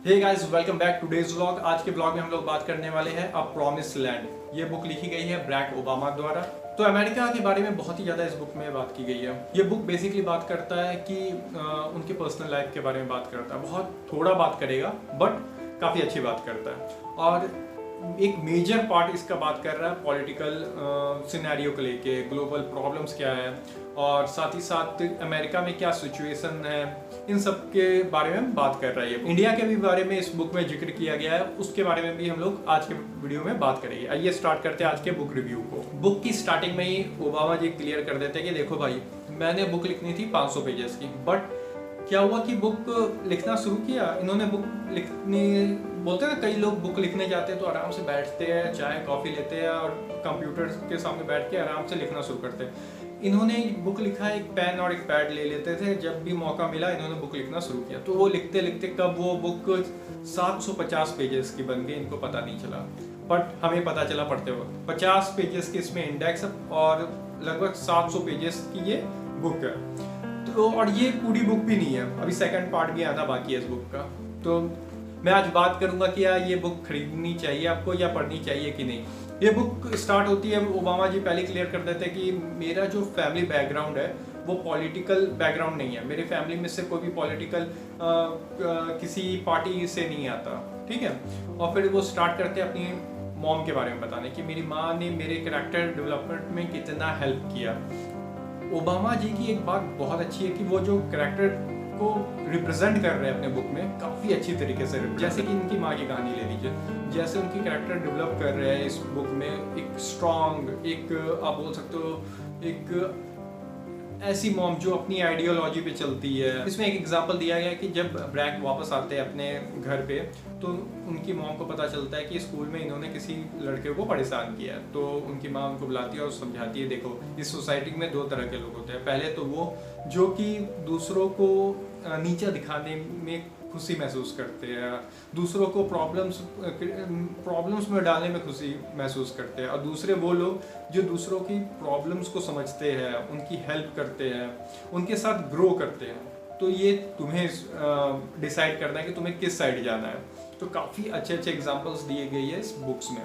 Hey guys, welcome back to days vlog. आज के blog में हम लोग बात करने वाले हैं अ प्रॉमिस्ड लैंड। ये बुक लिखी गई है बराक ओबामा द्वारा। तो अमेरिका के बारे में बहुत ही ज़्यादा इस बुक में बात की गई है। ये बुक बेसिकली बात करता है कि उनके पर्सनल लाइफ के बारे में बात करता है। बहुत थोड़ा बात करेगा बट काफ़ी अच्छी बात करता है। और एक मेजर पार्ट इसका बात कर रहा है पॉलिटिकल सिनेरियो को लेके, ग्लोबल प्रॉब्लम्स क्या है और साथ ही साथ अमेरिका में क्या सिचुएशन है, इन सब के बारे में बात कर रहा है। इंडिया के भी बारे में इस बुक में जिक्र किया गया है, उसके बारे में भी हम लोग आज के वीडियो में बात करेंगे। आइए स्टार्ट करते हैं आज के बुक रिव्यू को। बुक की स्टार्टिंग में ही ओबामा जी क्लियर कर देते हैं कि देखो भाई, मैंने बुक लिखनी थी 500 पेजेस की, बट क्या हुआ कि बुक लिखना शुरू किया इन्होंने। बुक लिखनी बोलते हैं ना, कई लोग बुक लिखने जाते हैं तो आराम से बैठते हैं, चाय कॉफ़ी लेते हैं और कंप्यूटर के सामने बैठ के आराम से लिखना शुरू करते हैं। इन्होंने बुक लिखा, एक पेन और एक पैड ले लेते थे, जब भी मौका मिला इन्होंने बुक लिखना शुरू किया। तो वो लिखते लिखते कब वो बुक 750 पेजेस की बन गई इनको पता नहीं चला, बट हमें पता चला पढ़ते वक्त। 50 पेजेस के इसमें इंडेक्स और लगभग 700 पेजेस की ये बुक है। तो और ये पूरी बुक भी नहीं है, अभी सेकंड पार्ट भी आना बाकी है इस बुक का। तो मैं आज बात करूंगा कि यार ये बुक खरीदनी चाहिए आपको या पढ़नी चाहिए कि नहीं। ये बुक स्टार्ट होती है, ओबामा जी पहले क्लियर कर देते हैं कि मेरा जो फैमिली बैकग्राउंड है वो पॉलिटिकल बैकग्राउंड नहीं है। मेरे फैमिली में से कोई भी पॉलिटिकल किसी पार्टी से नहीं आता, ठीक है। और फिर वो स्टार्ट करते हैं अपनी मॉम के बारे में बताने कि मेरी माँ ने मेरे कैरेक्टर डेवलपमेंट में कितना हेल्प किया। ओबामा जी की एक बात बहुत अच्छी है कि वो जो कैरेक्टर को रिप्रेजेंट कर रहे हैं अपने बुक में काफ़ी अच्छी तरीके से। जैसे कि इनकी माँ की कहानी ले लीजिए, जैसे उनकी कैरेक्टर डेवलप कर रहे हैं इस बुक में, एक स्ट्रॉन्ग, एक आप बोल सकते हो एक ऐसी मॉम जो अपनी आइडियोलॉजी पे चलती है। इसमें एक एग्जांपल दिया गया है कि जब ब्रैक वापस आते हैं अपने घर पे तो उनकी मॉम को पता चलता है कि स्कूल में इन्होंने किसी लड़के को परेशान किया है। तो उनकी माँ उनको बुलाती है और समझाती है, देखो इस सोसाइटी में 2 तरह के लोग होते हैं। पहले तो वो जो कि दूसरों को नीचा दिखाने में खुशी महसूस करते हैं, दूसरों को प्रॉब्लम्स में डालने में खुशी महसूस करते हैं। और दूसरे वो लोग जो दूसरों की प्रॉब्लम्स को समझते हैं, उनकी हेल्प करते हैं, उनके साथ ग्रो करते हैं। तो ये तुम्हें डिसाइड करना है कि तुम्हें किस साइड जाना है। तो काफ़ी अच्छे अच्छे एग्जाम्पल्स दिए गए हैं इस बुक्स में।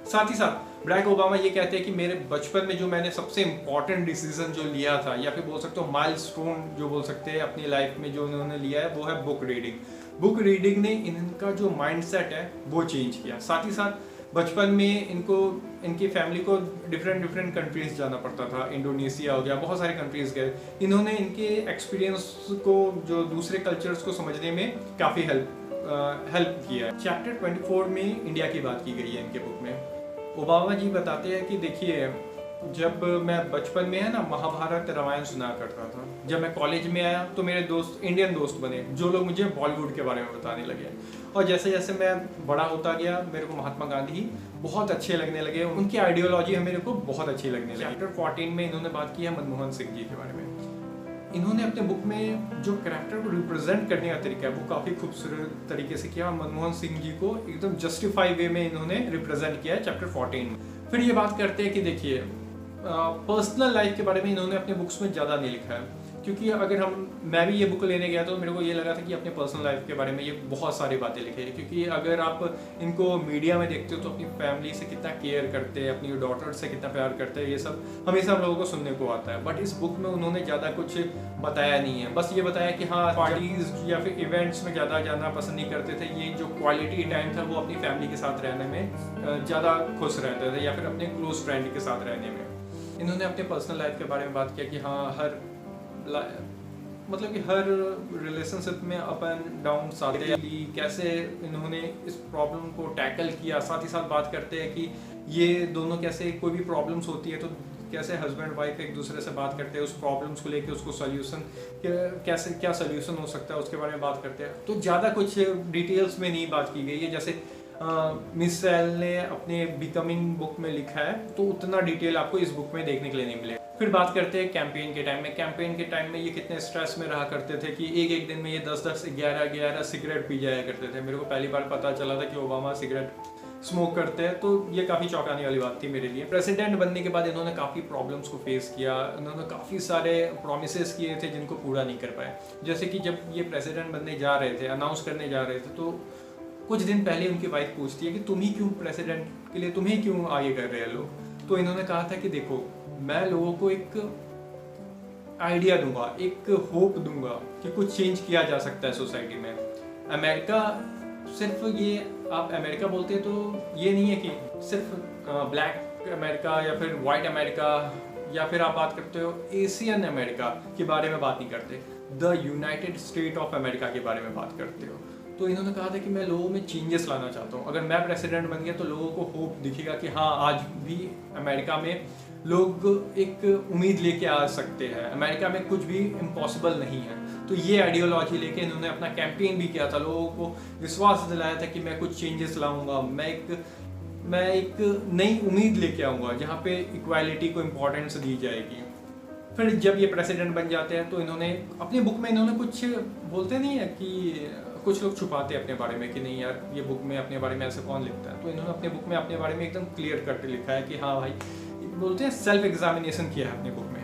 साथ ही साथ बराक ओबामा ये कहते हैं कि मेरे बचपन में जो मैंने सबसे इम्पॉर्टेंट डिसीजन जो लिया था, या फिर बोल सकते हो माइलस्टोन जो बोल सकते हैं अपनी लाइफ में जो उन्होंने लिया है, वो है बुक रीडिंग। बुक रीडिंग ने इनका जो माइंडसेट है वो चेंज किया। साथ ही साथ बचपन में इनको, इनकी फैमिली को डिफरेंट कंट्रीज जाना पड़ता था। इंडोनेशिया हो गया, बहुत सारे कंट्रीज गए। इन्होंने इनके एक्सपीरियंस को, जो दूसरे कल्चर्स को समझने में काफ़ी हेल्प किया है। चैप्टर 24 में इंडिया की बात की गई है इनके बुक में। ओबामा जी बताते हैं कि देखिए, जब मैं बचपन में है ना महाभारत रामायण सुना करता था, जब मैं कॉलेज में आया तो मेरे दोस्त इंडियन दोस्त बने जो लोग मुझे बॉलीवुड के बारे में बताने लगे। और जैसे जैसे मैं बड़ा होता गया मेरे को महात्मा गांधी बहुत अच्छे लगने लगे, उनकी आइडियोलॉजी मेरे को बहुत अच्छी लगने लगी। चैप्टर 14 में इन्होंने बात की है मनमोहन सिंह जी के बारे में। इन्होंने अपने बुक में जो कैरेक्टर को रिप्रेजेंट करने का तरीका है वो काफ़ी खूबसूरत तरीके से किया। मनमोहन सिंह जी को एकदम जस्टिफाई वे में इन्होंने रिप्रेजेंट किया है चैप्टर 14 में। फिर ये बात करते हैं कि देखिए, पर्सनल लाइफ के बारे में इन्होंने अपने बुक्स में ज़्यादा नहीं लिखा है, क्योंकि अगर मैं भी ये बुक लेने गया तो मेरे को ये लगा था कि अपने पर्सनल लाइफ के बारे में ये बहुत सारी बातें लिखे हैं। क्योंकि अगर आप इनको मीडिया में देखते हो तो अपनी फैमिली से कितना केयर करते हैं, अपनी डॉटर से कितना प्यार करते हैं, ये सब हमेशा लोगों को सुनने को आता है। बट इस बुक में उन्होंने ज़्यादा कुछ बताया नहीं है। बस ये बताया कि हाँ, पार्टीज या फिर इवेंट्स में ज़्यादा जाना पसंद नहीं करते थे। ये जो क्वालिटी टाइम था वो अपनी फैमिली के साथ रहने में ज़्यादा खुश रहते थे, या फिर अपने क्लोज फ्रेंड के साथ रहने में। इन्होंने अपने पर्सनल लाइफ के बारे में बात किया कि हाँ, मतलब कि हर रिलेशनशिप में अप एंड डाउन आते हैं, कैसे इन्होंने इस प्रॉब्लम को टैकल किया। साथ ही साथ बात करते हैं कि ये दोनों कैसे, कोई भी प्रॉब्लम्स होती है तो कैसे हस्बैंड वाइफ एक दूसरे से बात करते हैं, उस प्रॉब्लम्स को लेके उसको सोल्यूशन कैसे, क्या सोल्यूशन हो सकता है उसके बारे में बात करते हैं। तो ज़्यादा कुछ डिटेल्स में नहीं बात की गई है। जैसे मिस सेल ने अपने बिकमिंग बुक में लिखा है, तो उतना डिटेल आपको इस बुक में देखने के लिए नहीं मिलेगा। फिर बात करते हैं कैंपेन के टाइम में। कैंपेन के टाइम में ये कितने स्ट्रेस में रहा करते थे कि एक दिन में ये 10-10, 11-11 सिगरेट पी जाया करते थे। मेरे को पहली बार पता चला था कि ओबामा सिगरेट स्मोक करते हैं। तो ये काफ़ी चौंकाने वाली बात थी मेरे लिए। प्रेसिडेंट बनने के बाद इन्होंने काफ़ी प्रॉब्लम्स को फेस किया, इन्होंने काफ़ी सारे प्रोमिसेस किए थे जिनको पूरा नहीं कर पाए। जैसे कि जब ये प्रेसिडेंट बनने जा रहे थे, अनाउंस करने जा रहे थे, तो कुछ दिन पहले उनकी वाइफ पूछती है कि तुम ही क्यों प्रेसिडेंट के लिए, तुम ही क्यों आगे कर रहे हैं लोग। तो इन्होंने कहा था कि देखो, मैं लोगों को एक आइडिया दूंगा, एक होप दूंगा कि कुछ चेंज किया जा सकता है सोसाइटी में। अमेरिका सिर्फ ये, आप अमेरिका बोलते हैं तो ये नहीं है कि सिर्फ ब्लैक अमेरिका या फिर वाइट अमेरिका, या फिर आप बात करते हो एशियन अमेरिका के बारे में बात नहीं करते, the United state of America के बारे में बात करते हो। तो इन्होंने कहा था कि मैं लोगों में चेंजेस लाना चाहता हूँ। अगर मैं प्रेसिडेंट बन गया तो लोगों को होप दिखेगा कि हाँ, आज भी अमेरिका में लोग एक उम्मीद लेके आ सकते हैं, अमेरिका में कुछ भी इम्पॉसिबल नहीं है। तो ये आइडियोलॉजी लेके इन्होंने अपना कैंपेन भी किया था, लोगों को विश्वास दिलाया था कि मैं कुछ चेंजेस लाऊंगा, मैं एक नई उम्मीद लेके आऊँगा जहाँ पे इक्वालिटी को इम्पोर्टेंस दी जाएगी। फिर जब ये प्रेसिडेंट बन जाते हैं तो इन्होंने अपनी बुक में, इन्होंने कुछ बोलते नहीं है कि कुछ लोग छुपाते हैं अपने बारे में कि नहीं यार, ये बुक में अपने बारे में ऐसे कौन लिखता है। तो इन्होंने अपने बुक में अपने बारे में एकदम क्लियर कट लिखा है कि हाँ भाई, बोलते हैं सेल्फ एग्जामिनेशन किया है अपने बुक में।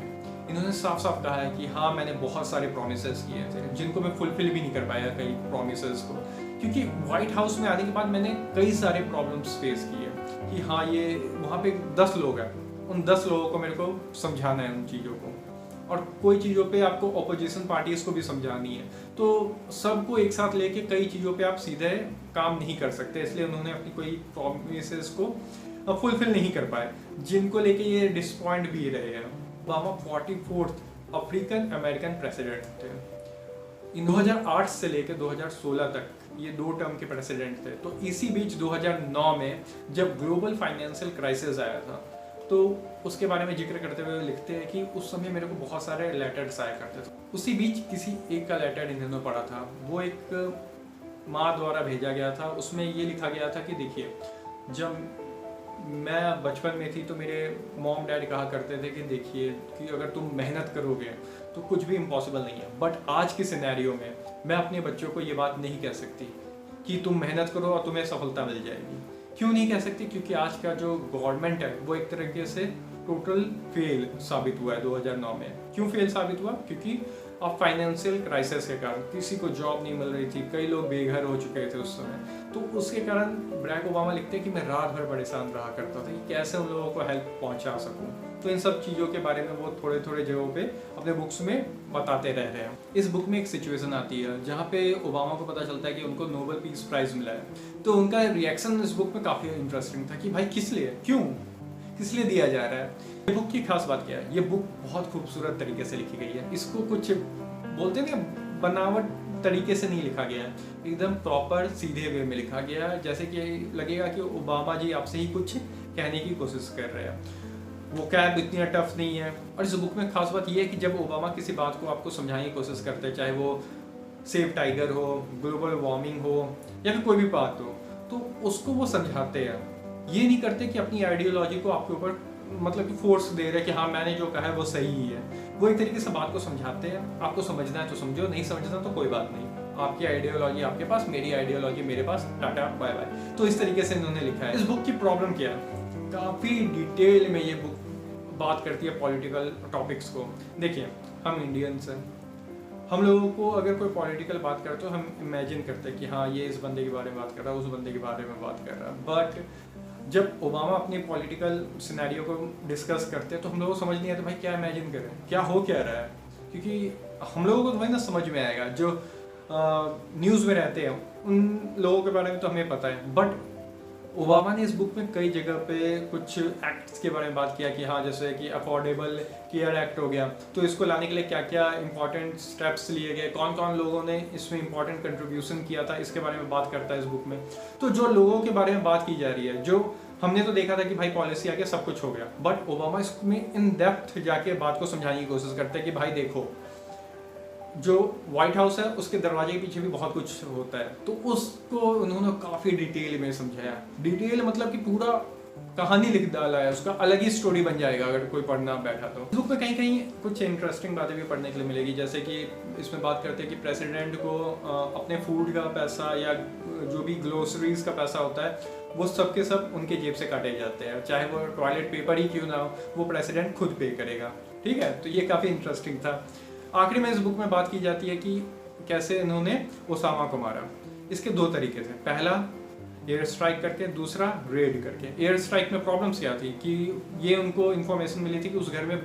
इन्होंने साफ साफ कहा है कि हाँ, मैंने बहुत सारे प्रोमिसेस किए थे जिनको मैं फुलफिल भी नहीं कर पाया कई प्रोमिसेस को, क्योंकि व्हाइट हाउस में आने के बाद मैंने कई सारे प्रॉब्लम्स फेस किए कि हाँ, ये वहाँ पे 10 लोग हैं, उन 10 लोगों को मेरे को समझाना है उन चीज़ों को, और कोई चीज़ों पे आपको ऑपोजिशन पार्टीज को भी समझानी है। तो सबको एक साथ लेके कई चीज़ों पे आप सीधे काम नहीं कर सकते, इसलिए उन्होंने अपनी कोई प्रॉमिसेस को फुलफिल नहीं कर पाए, जिनको लेके ये डिसपॉइंट भी रहे हैं। Obama 44th African American president थे। इन 2008 से लेकर 2016 तक ये 2 टर्म के प्रेसिडेंट थे। तो इसी बीच 2009 में जब ग्लोबल फाइनेंशियल क्राइसिस आया था, तो उसके बारे में जिक्र करते हुए लिखते हैं कि उस समय मेरे को बहुत सारे लेटर्स आया करते थे। उसी बीच किसी एक का लेटर इन्होंने पढ़ा था, वो एक माँ द्वारा भेजा गया था। उसमें ये लिखा गया था कि देखिए, जब मैं बचपन में थी तो मेरे मॉम डैड कहा करते थे कि देखिए कि अगर तुम मेहनत करोगे तो कुछ भी इम्पॉसिबल नहीं है। बट आज के सिनेरियो में मैं अपने बच्चों को ये बात नहीं कह सकती कि तुम मेहनत करो और तुम्हें सफलता मिल जाएगी। क्यों नहीं कह सकती? क्योंकि आज का जो गवर्नमेंट है वो एक तरीके से टोटल फेल साबित हुआ है 2009 में। क्यों फेल साबित हुआ? क्योंकि अब फाइनेंशियल क्राइसिस के कारण किसी को जॉब नहीं मिल रही थी, कई लोग बेघर हो चुके थे उस समय। तो उसके कारण बराक ओबामा लिखते हैं कि मैं रात भर परेशान रहा करता था कि कैसे उन लोगों को हेल्प पहुंचा सकूं। तो इन सब चीज़ों के बारे में वो थोड़े थोड़े जगहों पे अपने बुक्स में बताते रह रहे हैं। इस बुक में एक सिचुएशन आती है जहाँ पे ओबामा को पता चलता है कि उनको नोबेल पीस प्राइज मिला है। तो उनका रिएक्शन इस बुक में काफ़ी इंटरेस्टिंग था कि भाई किस लिए, क्यों, किस लिए दिया जा रहा है। ये बुक की खास बात क्या है? ये बुक बहुत खूबसूरत तरीके से लिखी गई है। इसको कुछ बोलते हैं ना, बनावट तरीके से नहीं लिखा गया है, एकदम प्रॉपर सीधे वे में लिखा गया है, जैसे कि लगेगा कि ओबामा जी आपसे ही कुछ कहने की कोशिश कर रहे हैं। वो कैब इतनी टफ नहीं है। और इस बुक में खास बात यह है कि जब ओबामा किसी बात को आपको समझाने की कोशिश करते हैं, चाहे वो सेव टाइगर हो, ग्लोबल वार्मिंग हो, या फिर कोई भी बात हो, तो उसको वो समझाते हैं। ये नहीं करते कि अपनी आइडियोलॉजी को आपके ऊपर मतलब कि फोर्स दे रहे कि हाँ, मैंने जो कहा है वो सही ही है। वो एक तरीके से बात को समझाते हैं। आपको समझना है तो समझो, नहीं समझना तो कोई बात नहीं। आपकी आइडियोलॉजी आपके पास, मेरी आइडियोलॉजी मेरे पास, टाटा बाय बाय। तो इस तरीके से इन्होंने लिखा है। इस बुक की प्रॉब्लम क्या है? काफ़ी डिटेल में ये बुक बात करती है पॉलिटिकल टॉपिक्स को। देखिए, हम इंडियंस हैं, हम लोगों को अगर कोई पॉलिटिकल बात करते तो हम इमेजिन करते हैं कि हाँ, ये इस बंदे के बारे में बात कर रहा है, उस बंदे के बारे में बात कर रहा है। बट जब ओबामा अपनी पॉलिटिकल सिनेरियो को डिस्कस करते हैं तो हम लोगों को समझ नहीं आता भाई क्या इमेजिन करें, क्या हो क्या रहा है। क्योंकि हम लोगों को तो भाई ना समझ में आएगा, जो न्यूज़ में रहते हैं उन लोगों के बारे में तो हमें पता है। बट ओबामा ने इस बुक में कई जगह पे कुछ एक्ट्स के बारे में बात किया कि हाँ, जैसे कि अफोर्डेबल केयर एक्ट हो गया, तो इसको लाने के लिए क्या क्या इंपॉर्टेंट स्टेप्स लिए गए, कौन कौन लोगों ने इसमें इंपॉर्टेंट कंट्रीब्यूशन किया था, इसके बारे में बात करता है इस बुक में। तो जो लोगों के बारे में बात की जा रही है, जो हमने तो देखा था कि भाई पॉलिसी आके सब कुछ हो गया, बट ओबामा इसमें इन डेप्थ जाके बात को समझाने की कोशिश करते हैं कि भाई देखो, जो व्हाइट हाउस है उसके दरवाजे के पीछे भी बहुत कुछ होता है। तो उसको उन्होंने काफ़ी डिटेल में समझाया। डिटेल मतलब कि पूरा कहानी लिख डाला है, उसका अलग ही स्टोरी बन जाएगा अगर कोई पढ़ना बैठा तो। इस बुक में कहीं कहीं कुछ इंटरेस्टिंग बातें भी पढ़ने के लिए मिलेगी, जैसे कि इसमें बात करते हैं कि प्रेसिडेंट को अपने फूड का पैसा या जो भी ग्लोसरीज का पैसा होता है वो सब के सब उनके जेब से काटे जाते हैं, चाहे वो टॉयलेट पेपर ही क्यों ना हो, वो प्रेसिडेंट खुद पे करेगा। ठीक है, तो ये काफ़ी इंटरेस्टिंग था। आखिरी में इस बुक में बात की जाती है कि कैसे इन्होंने ओसामा को मारा। इसके दो तरीके थे, पहला एयर स्ट्राइक करके, दूसरा रेड करके। एयर स्ट्राइक में प्रॉब्लम्स क्या थी कि ये उनको इन्फॉर्मेशन मिली थी कि उस घर में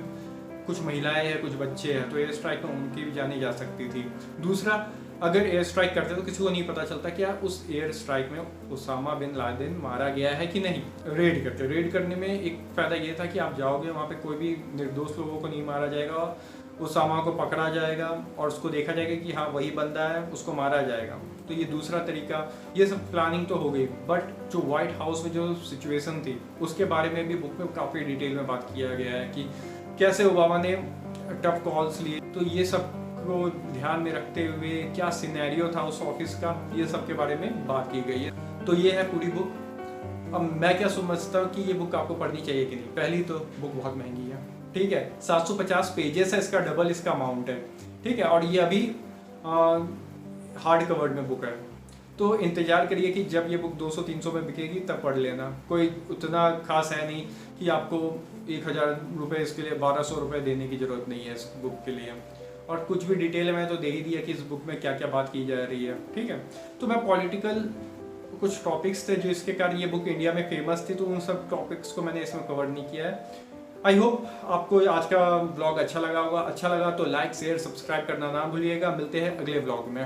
कुछ महिलाएं हैं, कुछ बच्चे हैं, तो एयर स्ट्राइक में उनकी भी जानी जा सकती थी। दूसरा, अगर एयर स्ट्राइक करते तो किसी को नहीं पता चलता क्या उस एयर स्ट्राइक में ओसामा बिन लादेन मारा गया है कि नहीं। रेड करते, रेड करने में एक फ़ायदा ये था कि आप जाओगे वहाँ पे कोई भी निर्दोष लोगों को नहीं मारा जाएगा, ओसामा को पकड़ा जाएगा और उसको देखा जाएगा कि हाँ वही बंदा है, उसको मारा जाएगा। तो ये दूसरा तरीका, ये सब प्लानिंग तो हो गई, बट जो व्हाइट हाउस में जो सिचुएशन थी उसके बारे में भी बुक में काफ़ी डिटेल में बात किया गया है कि कैसे ओबामा ने टफ कॉल्स लिए। तो ये सब को ध्यान में रखते हुए क्या सिनेरियो था उस ऑफिस का, ये सब के बारे में बात की गई है। तो ये है पूरी बुक। अब मैं क्या समझता हूँ कि ये बुक आपको पढ़नी चाहिए कि नहीं। पहली तो बुक बहुत महंगी है, ठीक है, 750 पेजेस है, इसका डबल इसका अमाउंट है, ठीक है, और ये अभी हार्ड कवर्ड में बुक है। तो इंतजार करिए कि जब ये बुक 200-300 में बिकेगी तब पढ़ लेना। कोई उतना खास है नहीं कि आपको 1000 रुपये इसके लिए 1200 रुपये देने की ज़रूरत नहीं है इस बुक के लिए। और कुछ भी डिटेल में तो दे ही दिया कि इस बुक में क्या क्या बात की जा रही है, ठीक है। तो मैं पॉलिटिकल कुछ टॉपिक्स थे जो इसके कारण ये बुक इंडिया में फेमस थी, तो उन सब टॉपिक्स को मैंने इसमें कवर नहीं किया है। आई होप आपको आज का ब्लॉग अच्छा लगा होगा। अच्छा लगा तो लाइक शेयर सब्सक्राइब करना ना भूलिएगा। मिलते हैं अगले ब्लॉग में।